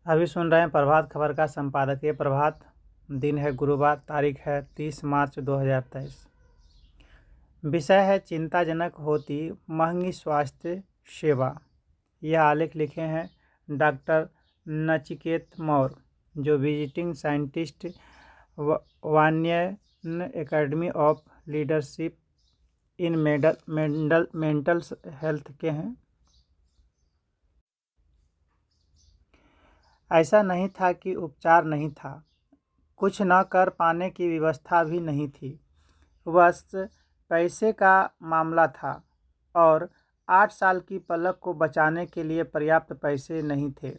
अभी सुन रहे हैं प्रभात खबर का संपादकीय प्रभात। दिन है गुरुवार, तारीख है 30 मार्च 2023। विषय है चिंताजनक होती महंगी स्वास्थ्य सेवा। यह आलेख लिखे हैं डॉक्टर नचिकेत मौर्य, जो विजिटिंग साइंटिस्ट वानियन academy of leadership in mental health के हैं। ऐसा नहीं था कि उपचार नहीं था, कुछ न कर पाने की व्यवस्था भी नहीं थी, बस पैसे का मामला था और 8 साल की पलक को बचाने के लिए पर्याप्त पैसे नहीं थे।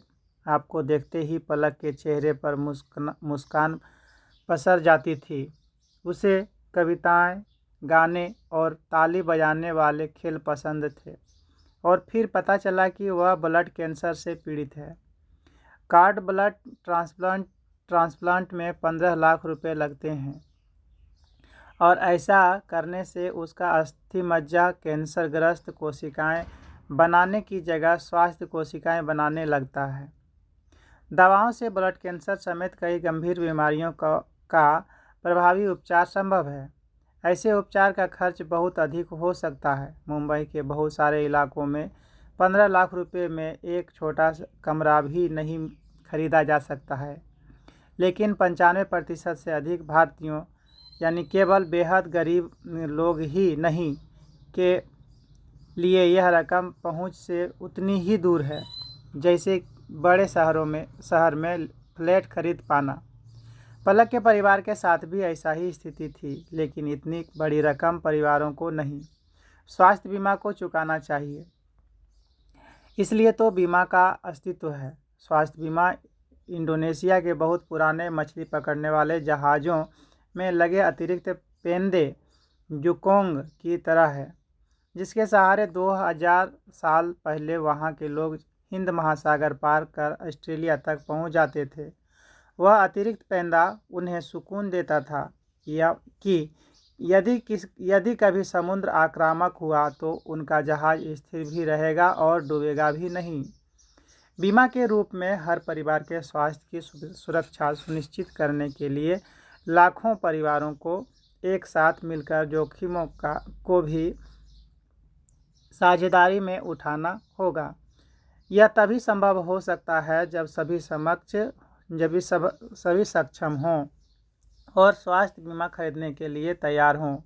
आपको देखते ही पलक के चेहरे पर मुस्कान पसर जाती थी। उसे कविताएं, गाने और ताली बजाने वाले खेल पसंद थे। और फिर पता चला कि वह ब्लड कैंसर से पीड़ित है। कार्ड ब्लड ट्रांसप्लांट में 15 लाख रुपए लगते हैं और ऐसा करने से उसका अस्थि मज्जा कैंसरग्रस्त कोशिकाएं बनाने की जगह स्वास्थ्य कोशिकाएं बनाने लगता है। दवाओं से ब्लड कैंसर समेत कई गंभीर बीमारियों का प्रभावी उपचार संभव है। ऐसे उपचार का खर्च बहुत अधिक हो सकता है। मुंबई के बहुत सारे इलाकों में 15 लाख रुपए में एक छोटा कमरा भी नहीं खरीदा जा सकता है। लेकिन 95% से अधिक भारतीयों, यानी केवल बेहद गरीब लोग ही नहीं, के लिए यह रकम पहुंच से उतनी ही दूर है जैसे बड़े शहर में फ्लैट खरीद पाना। पलक के परिवार के साथ भी ऐसा ही स्थिति थी, लेकिन इतनी बड़ी रकम परिवारों को नहीं, स्वास्थ्य बीमा को चुकाना चाहिए। इसलिए तो बीमा का अस्तित्व है। स्वास्थ्य बीमा इंडोनेशिया के बहुत पुराने मछली पकड़ने वाले जहाज़ों में लगे अतिरिक्त पेंदे जुकोंग की तरह है, जिसके सहारे 2000 साल पहले वहाँ के लोग हिंद महासागर पार कर ऑस्ट्रेलिया तक पहुँच जाते थे। वह अतिरिक्त पेंदा उन्हें सुकून देता था कि यदि कभी समुद्र आक्रामक हुआ तो उनका जहाज स्थिर भी रहेगा और डूबेगा भी नहीं। बीमा के रूप में हर परिवार के स्वास्थ्य की सुरक्षा सुनिश्चित करने के लिए लाखों परिवारों को एक साथ मिलकर जोखिमों को भी साझेदारी में उठाना होगा। यह तभी संभव हो सकता है जब सभी सक्षम हों और स्वास्थ्य बीमा खरीदने के लिए तैयार हों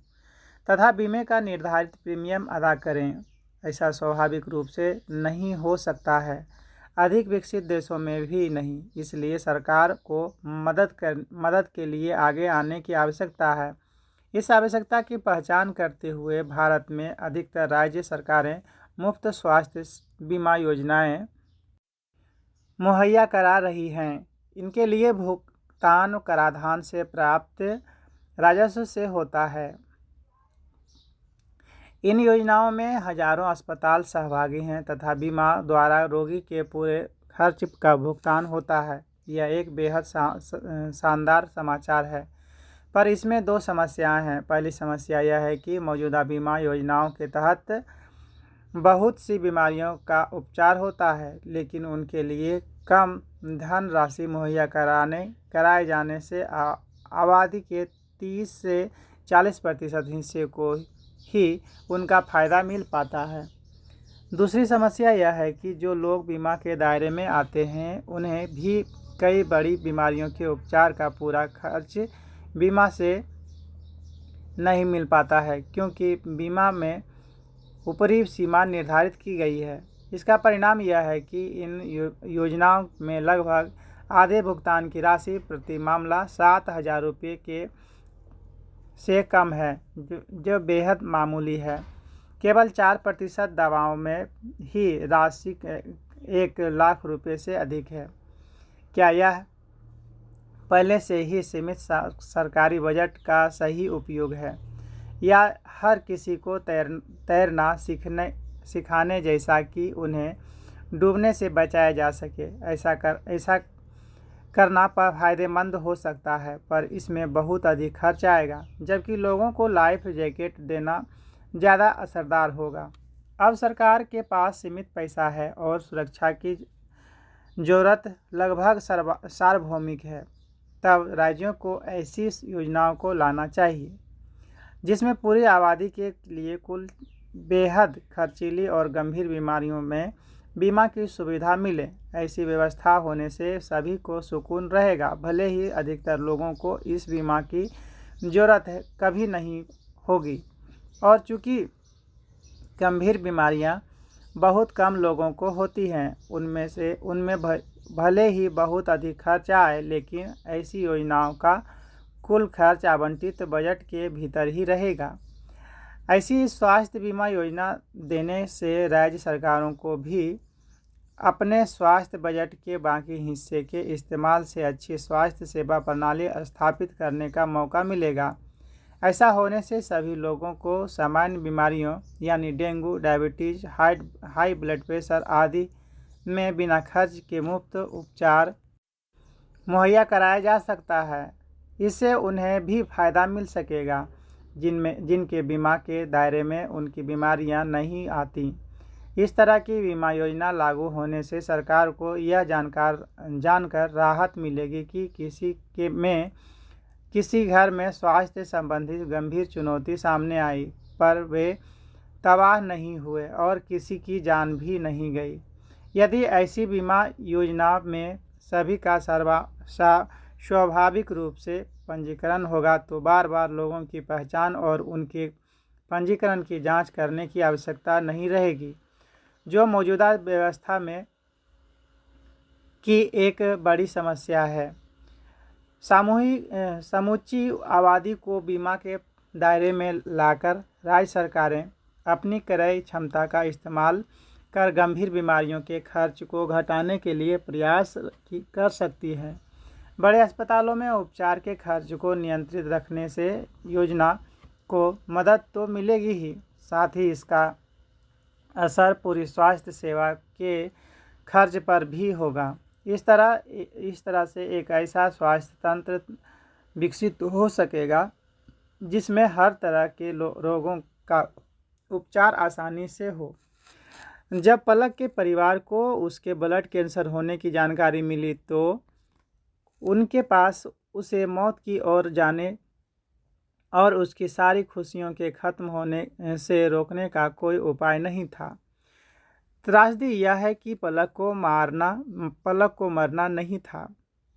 तथा बीमे का निर्धारित प्रीमियम अदा करें। ऐसा स्वाभाविक रूप से नहीं हो सकता है, अधिक विकसित देशों में भी नहीं। इसलिए सरकार को मदद के लिए आगे आने की आवश्यकता है। इस आवश्यकता की पहचान करते हुए भारत में अधिकतर राज्य सरकारें मुफ्त स्वास्थ्य बीमा योजनाएं मुहैया करा रही हैं। इनके लिए भुगतान कराधान से प्राप्त राजस्व से होता है। इन योजनाओं में हजारों अस्पताल सहभागी हैं तथा बीमा द्वारा रोगी के पूरे खर्च का भुगतान होता है। यह एक बेहद शानदार समाचार है, पर इसमें 2 समस्याएं हैं। पहली समस्या यह है कि मौजूदा बीमा योजनाओं के तहत बहुत सी बीमारियों का उपचार होता है, लेकिन उनके लिए कम धन राशि मुहैया कराए जाने से आबादी के 30 से 40% हिस्से को ही उनका फ़ायदा मिल पाता है। दूसरी समस्या यह है कि जो लोग बीमा के दायरे में आते हैं उन्हें भी कई बड़ी बीमारियों के उपचार का पूरा खर्च बीमा से नहीं मिल पाता है, क्योंकि बीमा में ऊपरी सीमा निर्धारित की गई है। इसका परिणाम यह है कि इन योजनाओं में लगभग आधे भुगतान की राशि प्रति मामला 7,000 रुपये से कम है, जो बेहद मामूली है। केवल 4% दवाओं में ही राशि 1 लाख रुपये से अधिक है। क्या यह पहले से ही सीमित सरकारी बजट का सही उपयोग है, या हर किसी को तैरना सिखाने जैसा कि उन्हें डूबने से बचाया जा सके? ऐसा करना फ़ायदेमंद हो सकता है, पर इसमें बहुत अधिक खर्च आएगा, जबकि लोगों को लाइफ जैकेट देना ज़्यादा असरदार होगा। अब सरकार के पास सीमित पैसा है और सुरक्षा की ज़रूरत लगभग सार्वभौमिक है, तब राज्यों को ऐसी योजनाओं को लाना चाहिए जिसमें पूरी आबादी के लिए कुल बेहद खर्चीली और गंभीर बीमारियों में बीमा की सुविधा मिले। ऐसी व्यवस्था होने से सभी को सुकून रहेगा, भले ही अधिकतर लोगों को इस बीमा की ज़रूरत कभी नहीं होगी। और चूँकि गंभीर बीमारियां बहुत कम लोगों को होती हैं, उनमें भले ही बहुत अधिक खर्च आए, लेकिन ऐसी योजनाओं का कुल खर्च आवंटित बजट के भीतर ही रहेगा। ऐसी स्वास्थ्य बीमा योजना देने से राज्य सरकारों को भी अपने स्वास्थ्य बजट के बाकी हिस्से के इस्तेमाल से अच्छी स्वास्थ्य सेवा प्रणाली स्थापित करने का मौका मिलेगा। ऐसा होने से सभी लोगों को सामान्य बीमारियों यानी dengue, diabetes, high blood pressure आदि में बिना खर्च के मुफ्त उपचार मुहैया कराया जा सकता है। इससे उन्हें भी फ़ायदा मिल सकेगा जिनके बीमा के दायरे में उनकी बीमारियां नहीं आती। इस तरह की बीमा योजना लागू होने से सरकार को यह जानकर राहत मिलेगी कि किसी घर में स्वास्थ्य संबंधी गंभीर चुनौती सामने आई, पर वे तबाह नहीं हुए और किसी की जान भी नहीं गई। यदि ऐसी बीमा योजना में सभी का स्वाभाविक रूप से पंजीकरण होगा तो बार बार लोगों की पहचान और उनके पंजीकरण की जांच करने की आवश्यकता नहीं रहेगी, जो मौजूदा व्यवस्था में की एक बड़ी समस्या है। समूची आबादी को बीमा के दायरे में लाकर राज्य सरकारें अपनी क्रय क्षमता का इस्तेमाल कर गंभीर बीमारियों के खर्च को घटाने के लिए प्रयास कर सकती है। बड़े अस्पतालों में उपचार के खर्च को नियंत्रित रखने से योजना को मदद तो मिलेगी ही, साथ ही इसका असर पूरी स्वास्थ्य सेवा के खर्च पर भी होगा। इस तरह से एक ऐसा स्वास्थ्य तंत्र विकसित हो सकेगा जिसमें हर तरह के रोगों का उपचार आसानी से हो। जब पलक के परिवार को उसके ब्लड कैंसर होने की जानकारी मिली तो उनके पास उसे मौत की ओर जाने और उसकी सारी खुशियों के खत्म होने से रोकने का कोई उपाय नहीं था। त्रासदी यह है कि पलक को मरना नहीं था,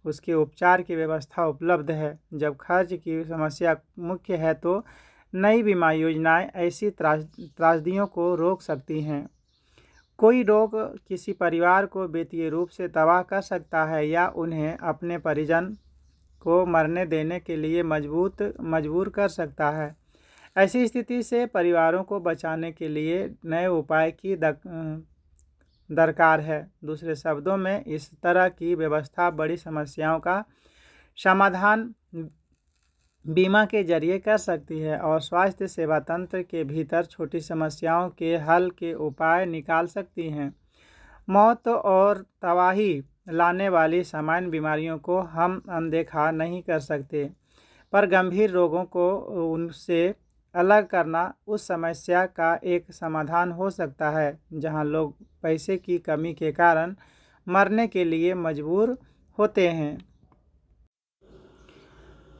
उसके उपचार की व्यवस्था उपलब्ध है। जब खर्च की समस्या मुख्य है तो नई बीमा योजनाएं ऐसी त्रासदियों को रोक सकती हैं। कोई रोग किसी परिवार को वित्तीय रूप से तबाह कर सकता है या उन्हें अपने परिजन को मरने देने के लिए मजबूर कर सकता है। ऐसी स्थिति से परिवारों को बचाने के लिए नए उपाय की दरकार है। दूसरे शब्दों में, इस तरह की व्यवस्था बड़ी समस्याओं का समाधान बीमा के जरिए कर सकती है और स्वास्थ्य सेवा तंत्र के भीतर छोटी समस्याओं के हल के उपाय निकाल सकती हैं। मौत और तबाही लाने वाली सामान्य बीमारियों को हम अनदेखा नहीं कर सकते, पर गंभीर रोगों को उनसे अलग करना उस समस्या का एक समाधान हो सकता है जहां लोग पैसे की कमी के कारण मरने के लिए मजबूर होते हैं।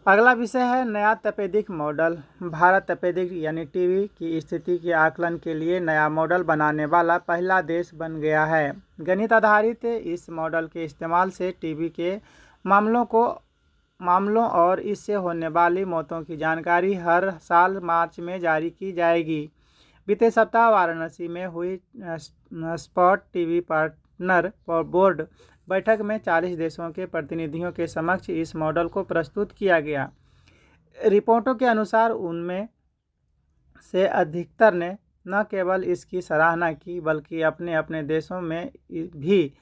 अगला विषय है नया तपेदिक मॉडल। भारत तपेदिक यानी टीबी की स्थिति के आकलन के लिए नया मॉडल बनाने वाला पहला देश बन गया है। गणित आधारित इस मॉडल के इस्तेमाल से टीबी के मामलों और इससे होने वाली मौतों की जानकारी हर साल मार्च में जारी की जाएगी। बीते सप्ताह वाराणसी में हुई स्पॉट टीबी पार्टनर बोर्ड बैठक में 40 देशों के प्रतिनिधियों के समक्ष इस मॉडल को प्रस्तुत किया गया। रिपोर्टों के अनुसार उनमें से अधिकतर ने न केवल इसकी सराहना की बल्कि अपने अपने देशों में भी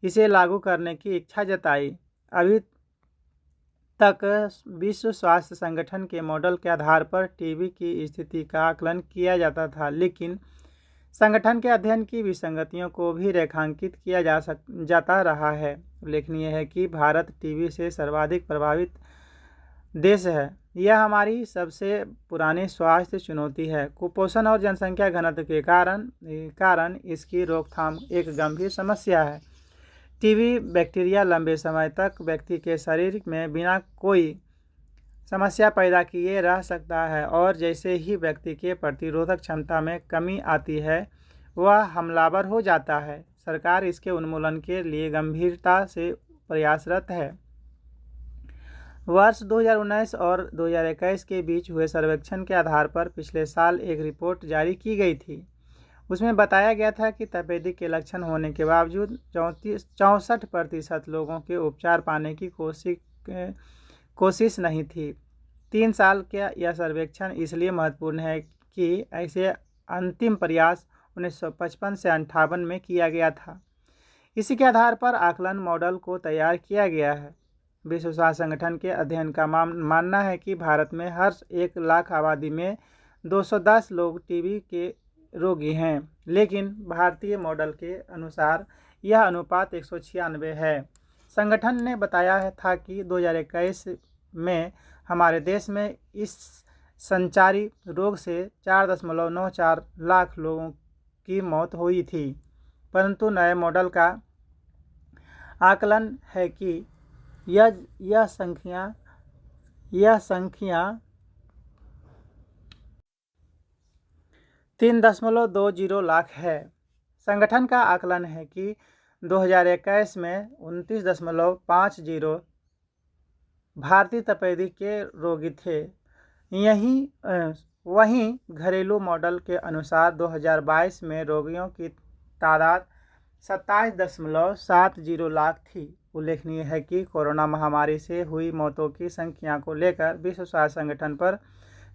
इसे लागू करने की इच्छा जताई। अभी तक विश्व स्वास्थ्य संगठन के मॉडल के आधार पर टीबी की स्थिति का आकलन किया जाता था, लेकिन संगठन के अध्ययन की विसंगतियों को भी रेखांकित किया जाता रहा है। उल्लेखनीय है कि भारत टीबी से सर्वाधिक प्रभावित देश है। यह हमारी सबसे पुरानी स्वास्थ्य चुनौती है। कुपोषण और जनसंख्या घनत्व के कारण इसकी रोकथाम एक गंभीर समस्या है। टीबी बैक्टीरिया लंबे समय तक व्यक्ति के शरीर में बिना कोई समस्या पैदा किए रह सकता है और जैसे ही व्यक्ति के प्रतिरोधक क्षमता में कमी आती है वह हमलावर हो जाता है। सरकार इसके उन्मूलन के लिए गंभीरता से प्रयासरत है। वर्ष 2019 और 2021 के बीच हुए सर्वेक्षण के आधार पर पिछले साल एक रिपोर्ट जारी की गई थी। उसमें बताया गया था कि तपेदिक के लक्षण होने के बावजूद 64% लोगों के उपचार पाने की कोशिश नहीं थी। 3 साल का यह सर्वेक्षण इसलिए महत्वपूर्ण है कि ऐसे अंतिम प्रयास 1955 से 58 में किया गया था। इसी के आधार पर आकलन मॉडल को तैयार किया गया है। विश्व स्वास्थ्य संगठन के अध्ययन का मानना है कि भारत में हर 1 लाख आबादी में 210 लोग टीबी के रोगी हैं, लेकिन भारतीय मॉडल के अनुसार यह अनुपात 196 है। संगठन ने बताया था कि 2021 में हमारे देश में इस संचारी रोग से 4.94 लाख लोगों की मौत हुई थी, परंतु नए मॉडल का आकलन है कि यह संख्या 3.20 लाख है। संगठन का आकलन है कि 2021 में 29.50 भारतीय तपेदिक के रोगी थे। वहीं घरेलू मॉडल के अनुसार 2022 में रोगियों की तादाद 27.70 लाख थी। उल्लेखनीय है कि कोरोना महामारी से हुई मौतों की संख्या को लेकर विश्व स्वास्थ्य संगठन पर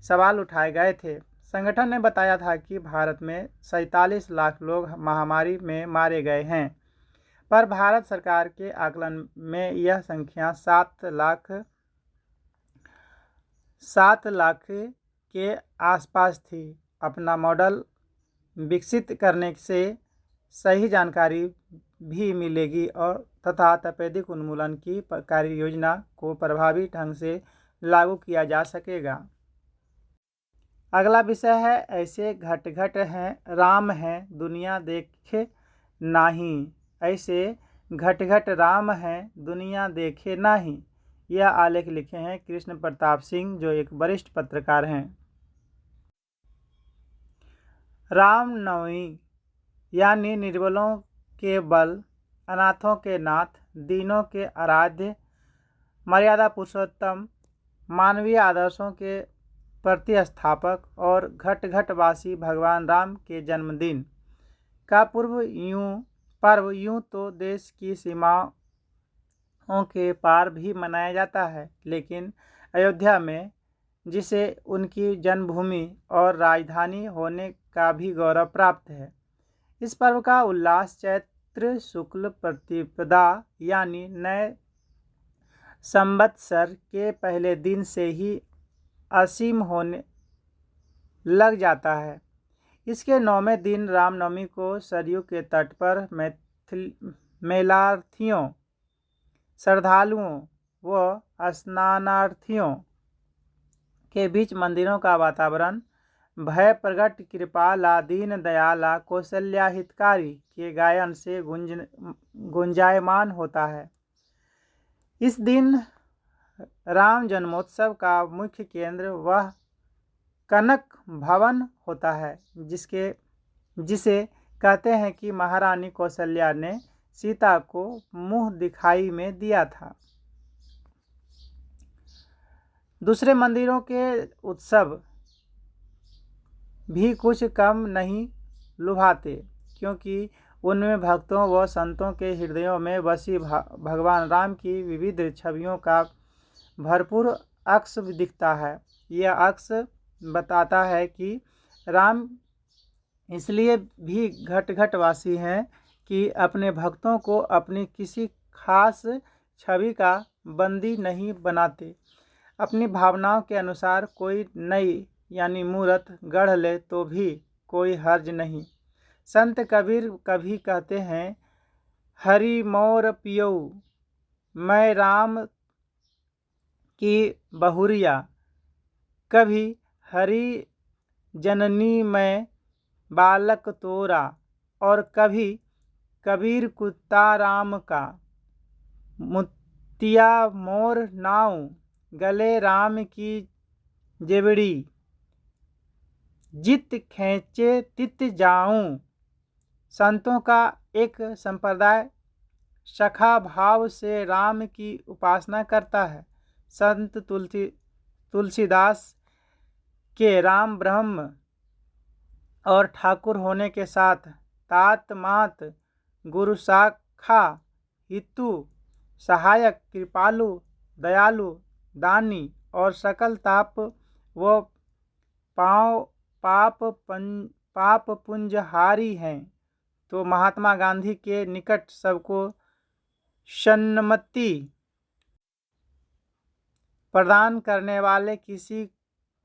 सवाल उठाए गए थे। संगठन ने बताया था कि भारत में 47 लाख लोग महामारी में मारे गए हैं, पर भारत सरकार के आकलन में यह संख्या 7 लाख के आसपास थी। अपना मॉडल विकसित करने से सही जानकारी भी मिलेगी और तथा तपेदिक उन्मूलन की कार्य योजना को प्रभावी ढंग से लागू किया जा सकेगा। अगला विषय है ऐसे घट घट हैं राम हैं दुनिया देखे नाही। ऐसे घट घट राम हैं दुनिया देखे नाही। यह आलेख लिखे हैं कृष्ण प्रताप सिंह, जो एक वरिष्ठ पत्रकार हैं। रामनवमी यानी निर्बलों के बल, अनाथों के नाथ, दीनों के आराध्य, मर्यादा पुरुषोत्तम, मानवीय आदर्शों के प्रतिस्थापक और घट घटवासी भगवान राम के जन्मदिन का पर्व यूं तो देश की सीमाओं के पार भी मनाया जाता है, लेकिन अयोध्या में, जिसे उनकी जन्मभूमि और राजधानी होने का भी गौरव प्राप्त है, इस पर्व का उल्लास चैत्र शुक्ल प्रतिपदा यानी नए संवत्सर के पहले दिन से ही असीम होने लग जाता है। इसके 9वें दिन रामनवमी को सरयू के तट पर मेलार्थियों, श्रद्धालुओं व स्नानार्थियों के बीच मंदिरों का वातावरण भय प्रगट कृपाला दीन दयाला कौशल्या हितकारी के गायन से गुंजायमान होता है। इस दिन राम जन्मोत्सव का मुख्य केंद्र वह कनक भवन होता है, जिसे कहते हैं कि महारानी कौशल्या ने सीता को मुंह दिखाई में दिया था। दूसरे मंदिरों के उत्सव भी कुछ कम नहीं लुभाते, क्योंकि उनमें भक्तों व संतों के हृदयों में बसी भगवान राम की विविध छवियों का भरपूर अक्स दिखता है। यह अक्स बताता है कि राम इसलिए भी घट घटवासी हैं कि अपने भक्तों को अपनी किसी खास छवि का बंदी नहीं बनाते। अपनी भावनाओं के अनुसार कोई नई यानी मूर्त गढ़ ले तो भी कोई हर्ज नहीं। संत कबीर कभी कहते हैं, हरि मोर पियऊ मैं राम की बहुरिया, कभी हरि जननी मैं बालक तोरा, और कभी कबीर कुत्ता राम का, मुतिया मोर नाव, गले राम की जेवड़ी, जित खींचे तित जाऊं। संतों का एक संप्रदाय सखा भाव से राम की उपासना करता है। संत तुलसीदास के राम ब्रह्म और ठाकुर होने के साथ तात मात गुरु शाखा हितु सहायक कृपालु दयालु दानी और सकल ताप व पाप पुंजहारी हैं, तो महात्मा गांधी के निकट सबको सन्मति प्रदान करने वाले किसी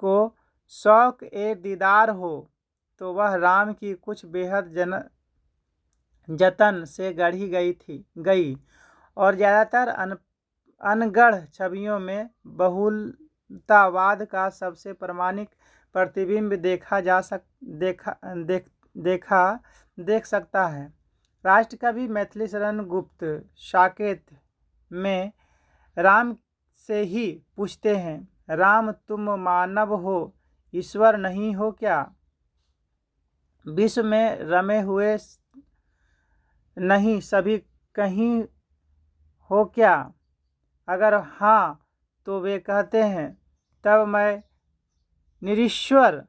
को शौक ए दीदार हो तो वह राम की कुछ बेहद जतन से गढ़ी गई और ज़्यादातर अनगढ़ छवियों में बहुलतावाद का सबसे प्रामाणिक प्रतिबिंब देख सकता है। राष्ट्रकवि मैथिली शरण गुप्त साकेत में राम से ही पूछते हैं, राम तुम मानव हो, ईश्वर नहीं हो क्या? विश्व में रमे हुए नहीं सभी कहीं हो क्या? अगर हाँ तो वे कहते हैं, तब मैं निरीश्वर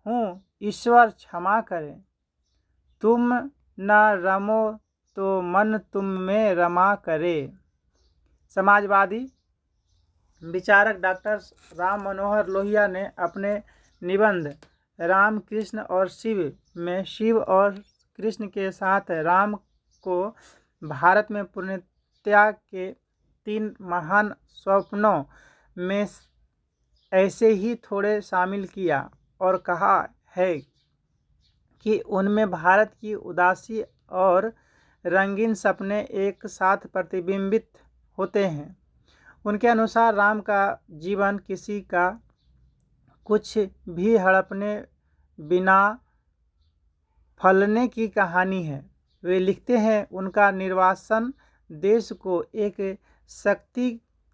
हूँ, ईश्वर क्षमा करें। तुम न रमो तो मन तुम में रमा करे। समाजवादी विचारक डॉक्टर राम मनोहर लोहिया ने अपने निबंध राम कृष्ण और शिव में शिव और कृष्ण के साथ राम को भारत में पुण्यत्या के 3 महान स्वप्नों में ऐसे ही थोड़े शामिल किया और कहा है कि उनमें भारत की उदासी और रंगीन सपने एक साथ प्रतिबिंबित होते हैं। उनके अनुसार राम का जीवन किसी का कुछ भी हड़पने बिना फलने की कहानी है। वे लिखते हैं, उनका निर्वासन देश को एक शक्ति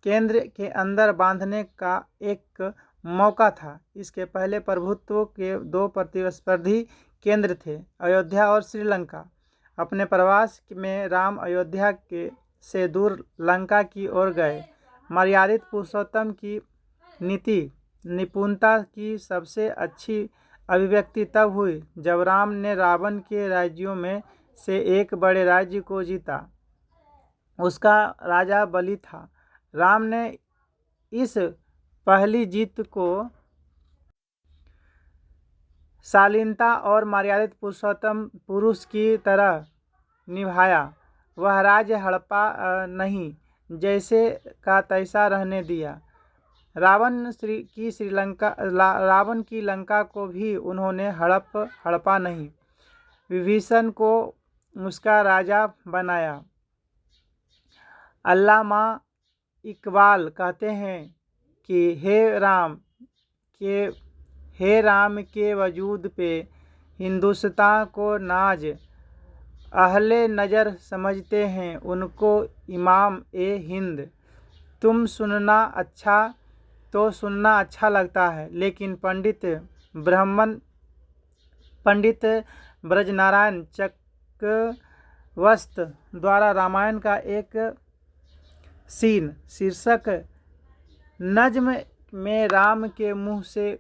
केंद्र के अंदर बांधने का एक मौका था। इसके पहले प्रभुत्व के 2 प्रतिस्पर्धी केंद्र थे, अयोध्या और श्रीलंका। अपने प्रवास में राम अयोध्या से दूर लंका की ओर गए। मर्यादित पुरुषोत्तम की नीति निपुणता की सबसे अच्छी अभिव्यक्ति तब हुई जब राम ने रावण के राज्यों में से एक बड़े राज्य को जीता। उसका राजा बलि था। राम ने इस पहली जीत को शालीनता और मर्यादित पुरुषोत्तम पुरुष की तरह निभाया। वह राज्य हड़पा नहीं, जैसे का तैसा रहने दिया। रावण की लंका को भी उन्होंने हड़पा नहीं। विभीषण को उसका राजा बनाया। अल्लामा इकबाल कहते हैं कि हे राम के वजूद पे हिंदुस्तान को नाज, अहले नज़र समझते हैं उनको इमाम ए हिंद। तुम सुनना अच्छा लगता है, लेकिन पंडित ब्रजनारायण चकवस्त द्वारा रामायण का एक शीर्षक नज्म में राम के मुँह से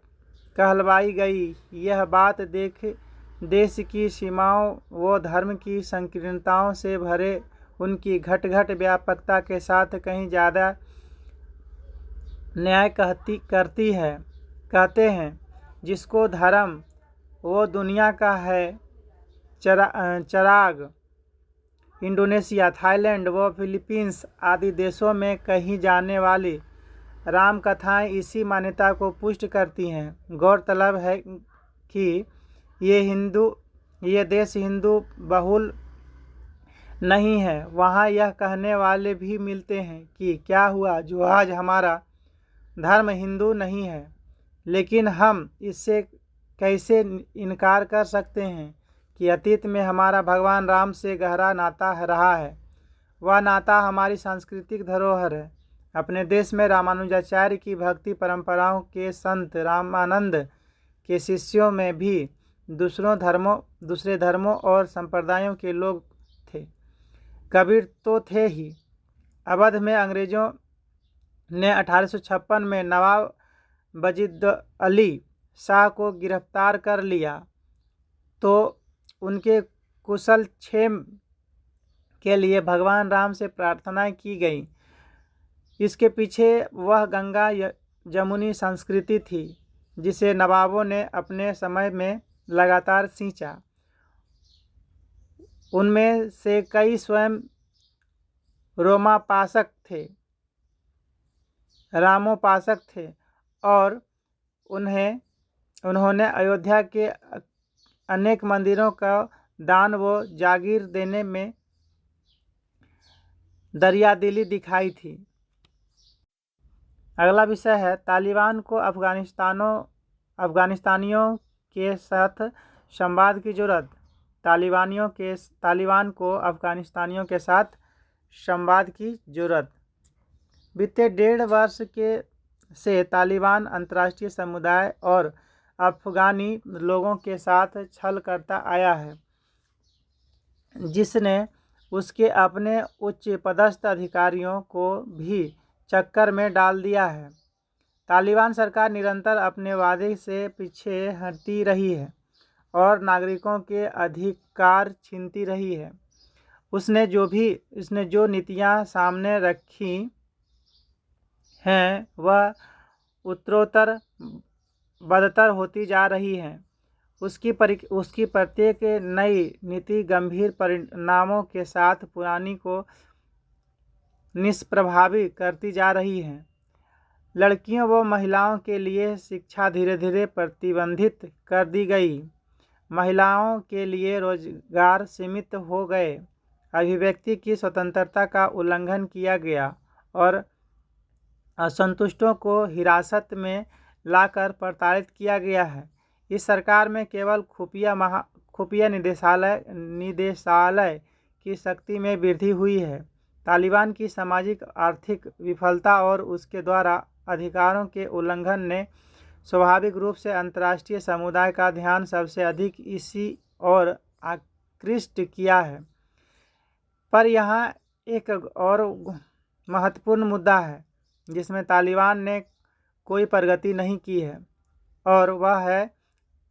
कहलवाई गई यह बात देश की सीमाओं व धर्म की संकीर्णताओं से भरे उनकी घट व्यापकता के साथ कहीं ज़्यादा न्याय करती है। कहते हैं, जिसको धर्म वो दुनिया का है चराग। इंडोनेशिया, थाईलैंड व फिलीपींस आदि देशों में कही जाने वाली राम कथाएं इसी मान्यता को पुष्ट करती हैं। गौरतलब है कि ये देश हिंदू बहुल नहीं है। वहाँ यह कहने वाले भी मिलते हैं कि क्या हुआ जो आज हमारा धर्म हिंदू नहीं है, लेकिन हम इससे कैसे इनकार कर सकते हैं कि अतीत में हमारा भगवान राम से गहरा नाता रहा है। वह नाता हमारी सांस्कृतिक धरोहर है। अपने देश में रामानुजाचार्य की भक्ति परंपराओं के संत रामानंद के शिष्यों में भी दूसरे धर्मों और संप्रदायों के लोग थे। कबीर तो थे ही। अवध में अंग्रेजों ने 1856 में नवाब वजीद अली शाह को गिरफ्तार कर लिया तो उनके कुशल क्षेम के लिए भगवान राम से प्रार्थनाएं की गई। इसके पीछे वह गंगा जमुनी संस्कृति थी जिसे नवाबों ने अपने समय में लगातार सींचा। उनमें से कई स्वयं रोमापासक थे, रामोपासक थे और उन्होंने अयोध्या के अनेक मंदिरों का दान व जागीर देने में दरियादिली दिखाई थी। अगला विषय है तालिबान को अफगानिस्तानियों के साथ संवाद की जरूरत। तालिबान को अफगानिस्तानियों के साथ संवाद की जरूरत। बीते 1.5 वर्ष से तालिबान अंतर्राष्ट्रीय समुदाय और अफगानी लोगों के साथ छल करता आया है, जिसने उसके अपने उच्च पदस्थ अधिकारियों को भी चक्कर में डाल दिया है। तालिबान सरकार निरंतर अपने वादे से पीछे हटती रही है और नागरिकों के अधिकार छीनती रही है। उसने जो नीतियां सामने रखी हैं वह उत्तरोत्तर बदतर होती जा रही हैं। उसकी प्रत्येक नई नीति गंभीर परिणामों के साथ पुरानी को निष्प्रभावी करती जा रही है। लड़कियों व महिलाओं के लिए शिक्षा धीरे धीरे प्रतिबंधित कर दी गई। महिलाओं के लिए रोजगार सीमित हो गए। अभिव्यक्ति की स्वतंत्रता का उल्लंघन किया गया और असंतुष्टों को हिरासत में लाकर प्रताड़ित किया गया है। इस सरकार में केवल खुफिया निदेशालय की शक्ति में वृद्धि हुई है। तालिबान की सामाजिक आर्थिक विफलता और उसके द्वारा अधिकारों के उल्लंघन ने स्वाभाविक रूप से अंतर्राष्ट्रीय समुदाय का ध्यान सबसे अधिक इसी ओर आकृष्ट किया है। पर यहाँ एक और महत्वपूर्ण मुद्दा है जिसमें तालिबान ने कोई प्रगति नहीं की है और वह है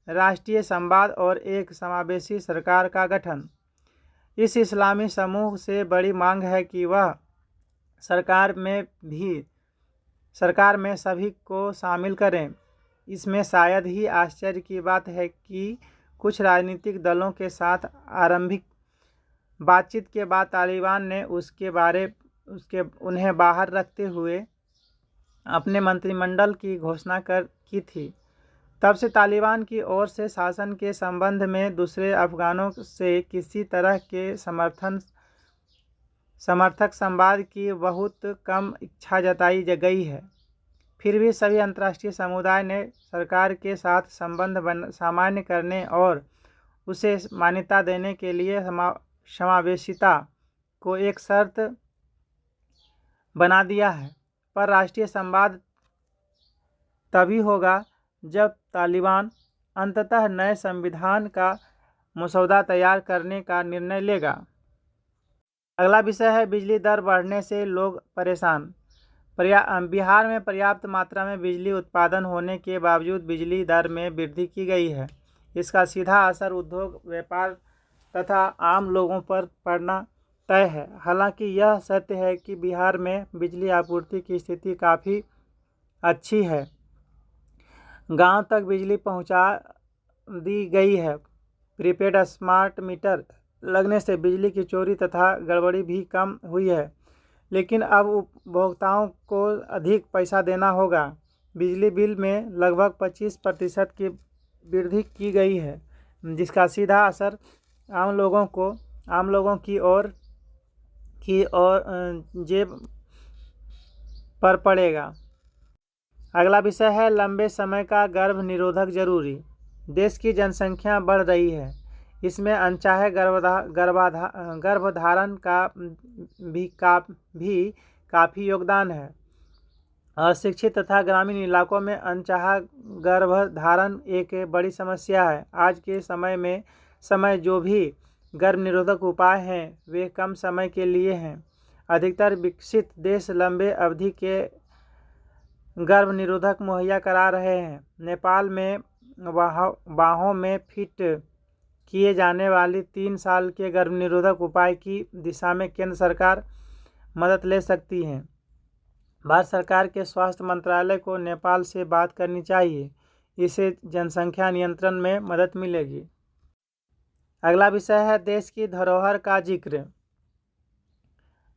राष्ट्रीय संवाद और एक समावेशी सरकार का गठन। इस इस्लामी समूह से बड़ी मांग है कि वह सरकार में सभी को शामिल करें। इसमें शायद ही आश्चर्य की बात है कि कुछ राजनीतिक दलों के साथ आरंभिक बातचीत के बाद तालिबान ने उन्हें बाहर रखते हुए अपने मंत्रिमंडल की घोषणा की थी। तब से तालिबान की ओर से शासन के संबंध में दूसरे अफगानों से किसी तरह के समर्थक संवाद की बहुत कम इच्छा जताई गई है। फिर भी सभी अंतर्राष्ट्रीय समुदाय ने सरकार के साथ संबंध सामान्य करने और उसे मान्यता देने के लिए समावेशिता को एक शर्त बना दिया है। पर राष्ट्रीय संवाद तभी होगा जब तालिबान अंततः नए संविधान का मसौदा तैयार करने का निर्णय लेगा। अगला विषय है बिजली दर बढ़ने से लोग परेशान। बिहार में पर्याप्त मात्रा में बिजली उत्पादन होने के बावजूद बिजली दर में वृद्धि की गई है। इसका सीधा असर उद्योग, व्यापार तथा आम लोगों पर पड़ना तय है। हालांकि यह सत्य है कि बिहार में बिजली आपूर्ति की स्थिति काफ़ी अच्छी है। गांव तक बिजली पहुंचा दी गई है। प्रीपेड स्मार्ट मीटर लगने से बिजली की चोरी तथा गड़बड़ी भी कम हुई है, लेकिन अब उपभोक्ताओं को अधिक पैसा देना होगा। बिजली बिल में लगभग 25% की वृद्धि की गई है, जिसका सीधा असर आम लोगों की जेब पर पड़ेगा। अगला विषय है लंबे समय का गर्भ निरोधक जरूरी। देश की जनसंख्या बढ़ रही है। इसमें अनचाहे गर्भधारण का भी काफ़ी योगदान है। अशिक्षित तथा ग्रामीण इलाकों में अनचाहा गर्भधारण एक बड़ी समस्या है। आज के समय जो भी गर्भ निरोधक उपाय हैं वे कम समय के लिए हैं। अधिकतर विकसित देश लंबे अवधि के गर्भ निरोधक मुहैया करा रहे हैं। नेपाल में बाहों में फिट किए जाने वाली 3 साल के गर्भ निरोधक उपाय की दिशा में केंद्र सरकार मदद ले सकती है। भारत सरकार के स्वास्थ्य मंत्रालय को नेपाल से बात करनी चाहिए, इससे जनसंख्या नियंत्रण में मदद मिलेगी। अगला विषय है देश की धरोहर का जिक्र।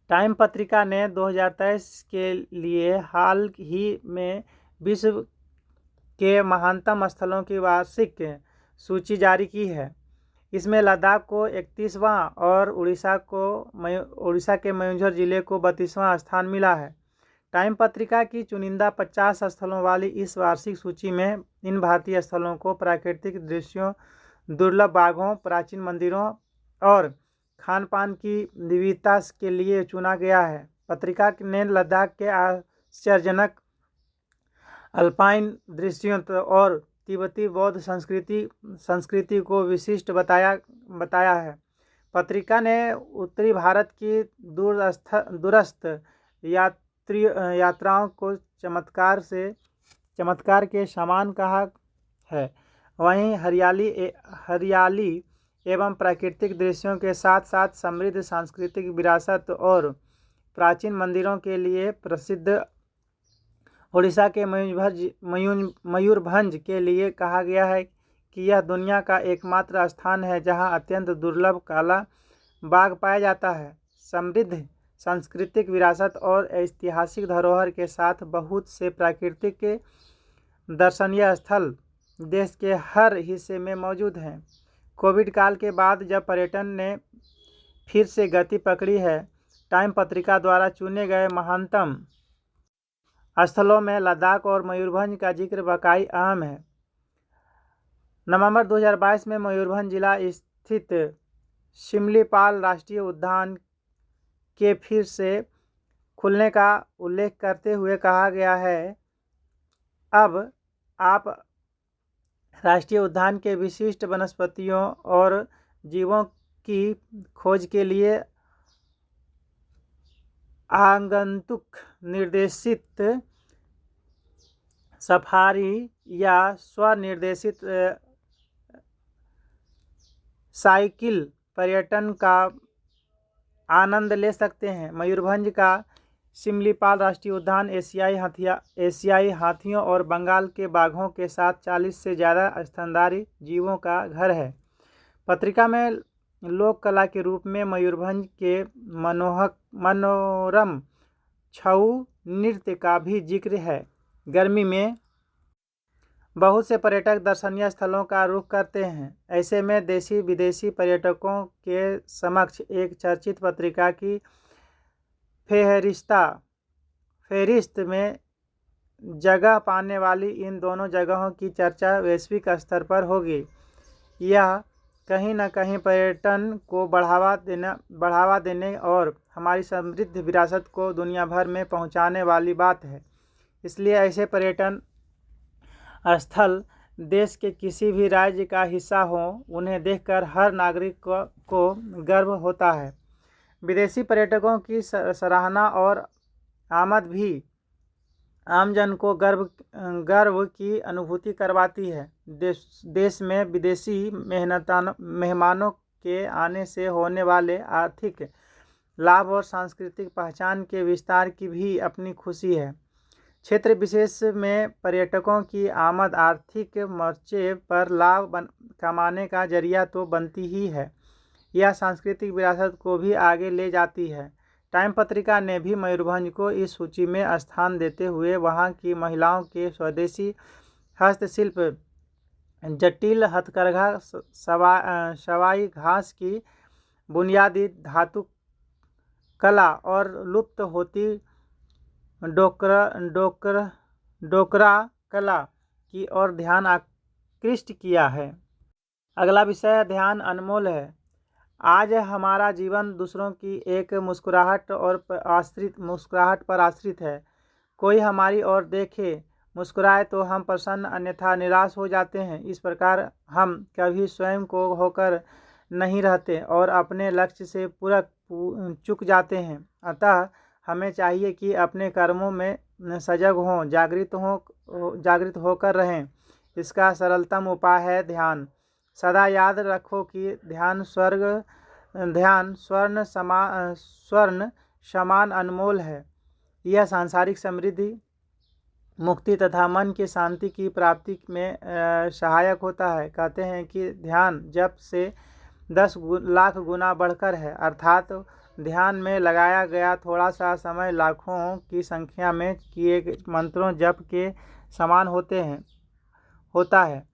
टाइम पत्रिका ने 2023 के लिए हाल ही में विश्व के महानतम स्थलों की वार्षिक सूची जारी की है। इसमें लद्दाख को 31वां और उड़ीसा के मयूरभंज जिले को 32वां स्थान मिला है। टाइम पत्रिका की चुनिंदा 50 स्थलों वाली इस वार्षिक सूची में इन भारतीय स्थलों को प्राकृतिक दृश्यों, दुर्लभ बाघों, प्राचीन मंदिरों और खान पान की विविधता के लिए चुना गया है। पत्रिका ने लद्दाख के आश्चर्यजनक अल्पाइन दृश्यों और तिब्बती बौद्ध संस्कृति को विशिष्ट बताया है। पत्रिका ने उत्तरी भारत की दूरस्थ यात्राओं को चमत्कार के समान कहा है। वहीं हरियाली एवं प्राकृतिक दृश्यों के साथ साथ समृद्ध सांस्कृतिक विरासत और प्राचीन मंदिरों के लिए प्रसिद्ध उड़ीसा के मयूरभंज के लिए कहा गया है कि यह दुनिया का एकमात्र स्थान है जहां अत्यंत दुर्लभ काला बाघ पाया जाता है। समृद्ध सांस्कृतिक विरासत और ऐतिहासिक धरोहर के साथ बहुत से प्राकृतिक दर्शनीय स्थल देश के हर हिस्से में मौजूद हैं। कोविड काल के बाद जब पर्यटन ने फिर से गति पकड़ी है, टाइम पत्रिका द्वारा चुने गए महानतम स्थलों में लद्दाख और मयूरभंज का जिक्र वाकई अहम है। नवंबर 2022 में मयूरभंज जिला स्थित शिमलीपाल राष्ट्रीय उद्यान के फिर से खुलने का उल्लेख करते हुए कहा गया है, अब आप राष्ट्रीय उद्यान के विशिष्ट वनस्पतियों और जीवों की खोज के लिए आगंतुक निर्देशित सफारी या स्वनिर्देशित साइकिल पर्यटन का आनंद ले सकते हैं। मयूरभंज का शिमलीपाल राष्ट्रीय उद्यान एशियाई हाथियों और बंगाल के बाघों के साथ 40 से ज़्यादा स्तनधारी जीवों का घर है। पत्रिका में लोक कला के रूप में मयूरभंज के मनोरम छऊ नृत्य का भी जिक्र है। गर्मी में बहुत से पर्यटक दर्शनीय स्थलों का रुख करते हैं। ऐसे में देशी विदेशी पर्यटकों के समक्ष एक चर्चित पत्रिका की फेहरिस्त में जगह पाने वाली इन दोनों जगहों की चर्चा वैश्विक स्तर पर होगी। यह कहीं न कहीं पर्यटन को बढ़ावा देने और हमारी समृद्ध विरासत को दुनिया भर में पहुंचाने वाली बात है। इसलिए ऐसे पर्यटन स्थल देश के किसी भी राज्य का हिस्सा हो, उन्हें देखकर हर नागरिक को गर्व होता है। विदेशी पर्यटकों की सराहना और आमद भी आमजन को गर्व की अनुभूति करवाती है। देश में विदेशी मेहमानों के आने से होने वाले आर्थिक लाभ और सांस्कृतिक पहचान के विस्तार की भी अपनी खुशी है। क्षेत्र विशेष में पर्यटकों की आमद आर्थिक मोर्चे पर लाभ कमाने का जरिया तो बनती ही है, यह सांस्कृतिक विरासत को भी आगे ले जाती है। टाइम पत्रिका ने भी मयूरभंज को इस सूची में स्थान देते हुए वहां की महिलाओं के स्वदेशी हस्तशिल्प, जटिल हथकरघा, सवाई घास की बुनियादी धातु कला और लुप्त होती डोकरा कला की ओर ध्यान आकृष्ट किया है। अगला विषय है ध्यान अनमोल है। आज हमारा जीवन दूसरों की एक मुस्कुराहट पर आश्रित है। कोई हमारी ओर देखे, मुस्कुराए तो हम प्रसन्न, अन्यथा निराश हो जाते हैं। इस प्रकार हम कभी स्वयं को होकर नहीं रहते और अपने लक्ष्य से पूरा चूक जाते हैं। अतः हमें चाहिए कि अपने कर्मों में सजग हों, जागृत होकर रहें। इसका सरलतम उपाय है ध्यान। सदा याद रखो कि ध्यान स्वर्ण समान अनमोल है। यह सांसारिक समृद्धि, मुक्ति तथा मन की शांति की प्राप्ति में सहायक होता है। कहते हैं कि ध्यान जप से 10 लाख गुना बढ़कर है, अर्थात ध्यान में लगाया गया थोड़ा सा समय लाखों की संख्या में किए गए मंत्रों जप के समान होता है।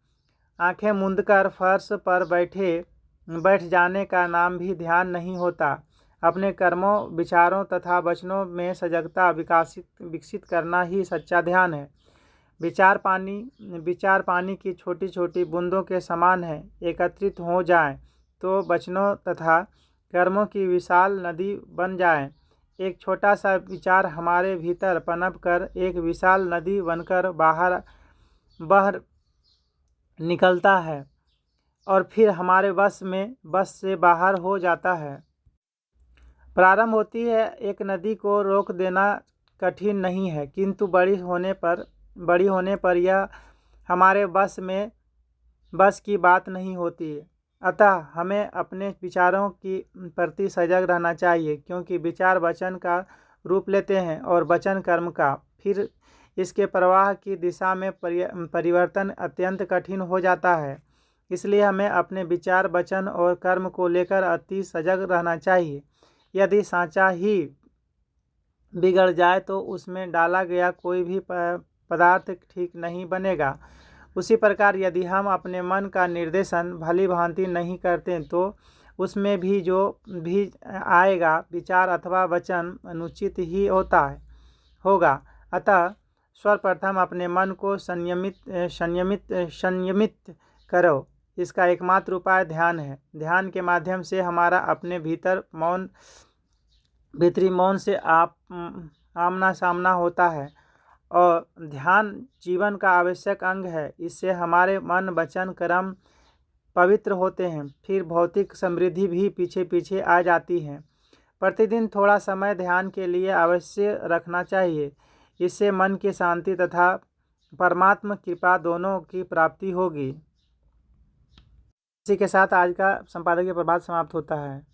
आंखें मूंदकर फर्श पर बैठ जाने का नाम भी ध्यान नहीं होता। अपने कर्मों, विचारों तथा वचनों में सजगता विकसित करना ही सच्चा ध्यान है। विचार पानी की छोटी छोटी बूंदों के समान है। एकत्रित हो जाएं तो वचनों तथा कर्मों की विशाल नदी बन जाएं। एक छोटा सा विचार हमारे भीतर पनप कर एक विशाल नदी बनकर बाहर बह निकलता है और फिर हमारे बस से बाहर हो जाता है। प्रारंभ होती है एक नदी को रोक देना कठिन नहीं है, किंतु बड़ी होने पर यह हमारे बस की बात नहीं होती है। अतः हमें अपने विचारों की प्रति सजग रहना चाहिए, क्योंकि विचार वचन का रूप लेते हैं और वचन कर्म का। फिर इसके प्रवाह की दिशा में परिवर्तन अत्यंत कठिन हो जाता है। इसलिए हमें अपने विचार, वचन और कर्म को लेकर अति सजग रहना चाहिए। यदि सांचा ही बिगड़ जाए तो उसमें डाला गया कोई भी पदार्थ ठीक नहीं बनेगा। उसी प्रकार यदि हम अपने मन का निर्देशन भली भांति नहीं करते तो उसमें भी जो भी आएगा विचार अथवा वचन अनुचित ही होगा। अतः सर्वप्रथम अपने मन को संयमित करो। इसका एकमात्र उपाय ध्यान है। ध्यान के माध्यम से हमारा अपने भीतरी मौन से आमना सामना होता है और ध्यान जीवन का आवश्यक अंग है। इससे हमारे मन, वचन, कर्म पवित्र होते हैं। फिर भौतिक समृद्धि भी पीछे पीछे आ जाती है। प्रतिदिन थोड़ा समय ध्यान के लिए अवश्य रखना चाहिए। इससे मन की शांति तथा परमात्मा कृपा दोनों की प्राप्ति होगी। इसी के साथ आज का संपादकीय प्रभात समाप्त होता है।